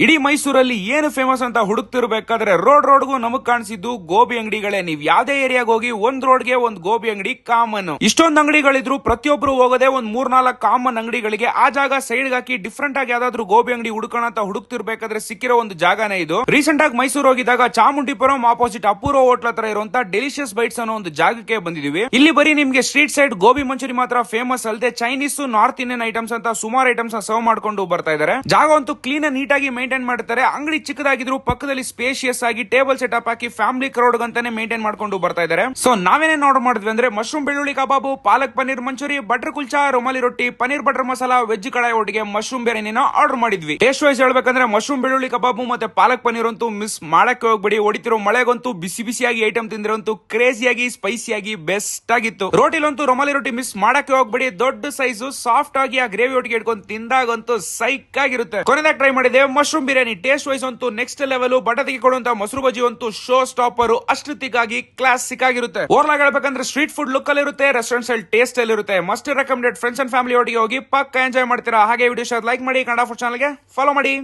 ಇಡೀ ಮೈಸೂರಲ್ಲಿ ಏನು ಫೇಮಸ್ ಅಂತ ಹುಡುಕ್ತಿರ್ಬೇಕಾದ್ರೆ ರೋಡ್ಗೂ ನಮಗ್ ಕಾಣಿಸಿದ್ದು ಗೋಬಿ ಅಂಗಡಿಗಳೇ. ನೀವ್ ಯಾವ್ದೇ ಏರಿಯಾಗ ಹೋಗಿ ಒಂದ್ ರೋಡ್ಗೆ ಒಂದ್ ಗೋಬಿ ಅಂಗಡಿ ಕಾಮನ್. ಇಷ್ಟೊಂದು ಅಂಗಡಿಗಳಿದ್ರು ಪ್ರತಿಯೊಬ್ರು ಹೋಗೋದೇ ಒಂದ್ 3-4 ಕಾಮನ್ ಅಂಗಡಿಗಳಿಗೆ. ಆ ಜಾಗ ಸೈಡ್ ಹಾಕಿ ಡಿಫ್ರೆಂಟ್ ಆಗಿ ಯಾವ್ದಾದ್ರು ಗೋಬಿ ಅಂಗಡಿ ಹುಡುಕೋಣ ಅಂತ ಹುಡುಕ್ತಿರ್ಬೇಕಾದ್ರೆ ಸಿಕ್ಕಿರೋ ಒಂದು ಜಾಗನೇ ಇದು. ರೀಸೆಂಟ್ ಆಗಿ ಮೈಸೂರು ಹೋಗಿದಾಗ ಚಾಮುಂಡಿಪುರಂ ಆಪೋಸಿಟ್ ಅಪೂರ್ವ ಹೋಟ್ಲ್ ಹತ್ರ ಇರುವಂತ ಡೆಲಿಷಿಯಸ್ ಬೈಟ್ಸ್ ಅನ್ನೋ ಒಂದು ಜಾಗಕ್ಕೆ ಬಂದಿದೀವಿ. ಇಲ್ಲಿ ಬರೀ ನಿಮ್ಗೆ ಸ್ಟ್ರೀಟ್ ಸೈಡ್ ಗೋಬಿ ಮಂಚೂರಿ ಮಾತ್ರ ಫೇಮಸ್ ಅಲ್ಲದೆ ಚೈನೀಸ್, ನಾರ್ತ್ ಇಂಡಿಯನ್ ಐಟಮ್ಸ್ ಅಂತ ಸುಮಾರು ಐಟಮ್ಸ್ ಸರ್ವ್ ಮಾಡ್ಕೊಂಡು ಬರ್ತಾ ಇದಾರೆ. ಜಾಗ ಅಂತೂ ಕ್ಲೀನ್ ನೀಟಾಗಿ ಮೇಂಟೈನ್ ಮಾಡ್ತಾರೆ. ಅಂಗಡಿ ಚಿಕ್ಕದಾಗಿದ್ರು ಪಕ್ಕದಲ್ಲಿ ಸ್ಪೇಷಿಯಸ್ ಆಗಿ ಟೇಬಲ್ ಸೆಟಪ್ ಹಾಕಿ ಫ್ಯಾಮಿಲಿ ಕ್ರೌಡ್ ಅಂತಾನೆ ಮೇಂಟೈನ್ ಮಾಡ್ಕೊಂಡು ಬರ್ತಾ ಇದಾರೆ. ಸೊ ನಾವೇನೇನ್ ಆರ್ಡರ್ ಮಾಡಿದ್ವಿ ಅಂದ್ರೆ ಮಶ್ರೂಮ್ ಬೆಳ್ಳುಳ್ಳಿ ಕಬಾಬು, ಪಾಲಕ್ ಪನ್ನೀರ್ ಮಂಚೂರಿ, ಬಟರ್ ಕುಲ್ಚಾ, ರುಮಾಲಿ ರೊಟ್ಟಿ, ಪನ್ನೀರ್ ಬಟರ್ ಮಸಾಲಾ, ವೆಜ್ ಕಡಾಯಿ ಒಟ್ಟಿಗೆ ಮಶ್ರೂಮ್ ಬಿರಿಯಾನಿನ ಆರ್ಡರ್ ಮಾಡಿದ್ವಿ. ಟೇಸ್ಟ್ ವೈಸ್ ಹೇಳ್ಬೇಕಂದ್ರೆ ಮಶ್ರೂಮ್ ಬೆಳ್ಳುಳ್ಳಿ ಕಬಾಬು ಮತ್ತೆ ಪಾಲಕ್ ಪನ್ನೀರ್ ಅಂತೂ ಮಿಸ್ ಮಾಡಕ್ಕೆ ಹೋಗ್ಬೇಡಿ. ಹೊಡಿತಿರೋ ಮಳೆಗಂತೂ ಬಿಸಿ ಬಿಸಿಯಾಗಿ ಐಟಮ್ ತಿಂದ್ರಂತೂ ಕ್ರೇಜಿಯಾಗಿ ಸ್ಪೈಸಿಯಾಗಿ ಬೆಸ್ಟ್ ಆಗಿತ್ತು. ರೋಟಿಲಂತೂ ರುಮಾಲಿ ರೊಟ್ಟಿ ಮಿಸ್ ಮಾಡಕ್ಕೆ ಹೋಗ್ಬೇಡಿ. ದೊಡ್ಡ ಸೈಜು ಸಾಫ್ಟ್ ಆಗಿ ಆ ಗ್ರೇವಿ ಒಟ್ಟಿಗೆ ಇಟ್ಕೊಂಡು ತಿಂದಾಗಂತೂ ಸೈಕ್ ಆಗಿರುತ್ತೆ. ಕೊನೆದಾಗ ಟ್ರೈ ಮಾಡಿದೆ ಮಶ್ರೂಮ್ ಬಿರಿಯಾನಿ. ಟೇಸ್ಟ್ ವೈಸ್ ಅಂತೂ ನೆಕ್ಸ್ಟ್ ಲೆವೆಲ್. ಬಟತಿಗೆ ಕೊಡುವಂತ ಮೊಸರು ಬಜ್ಜಿ ಅಂತೂ ಶೋ ಸ್ಟಾಪರ್. ಅಷ್ಟು ತಿಕ್ಕಾಗಿ ಕ್ಲಾಸಿಕ್ ಆಗಿರುತ್ತೆ. ಓವರ್ಲಾಗ್ ಹೇಳ್ಬೇಕಂದ್ರೆ ಸ್ಟ್ರೀಟ್ ಫುಡ್ ಲುಕ್ ಅಲ್ಲಿ ಇರುತ್ತೆ, ರೆಸ್ಟೋರೆಂಟ್ ಸ್ಟೈಲ್ ಟೇಸ್ಟ್ ಅಲ್ಲಿ ಇರುತ್ತೆ. Must recommended. Friends and family ಒಟ್ಟಿಗೆ ಹೋಗಿ ಪಕ್ಕ ಎಂಜಾಯ್ ಮಾಡ್ತೀರಾ. ಹಾಗೆ ವಿಡಿಯೋ ಲೈಕ್ ಮಾಡಿ, ಕನ್ನಡ ಫುಡ್ ಚಾನಲ್ಗೆ ಫಾಲೋ ಮಾಡಿ.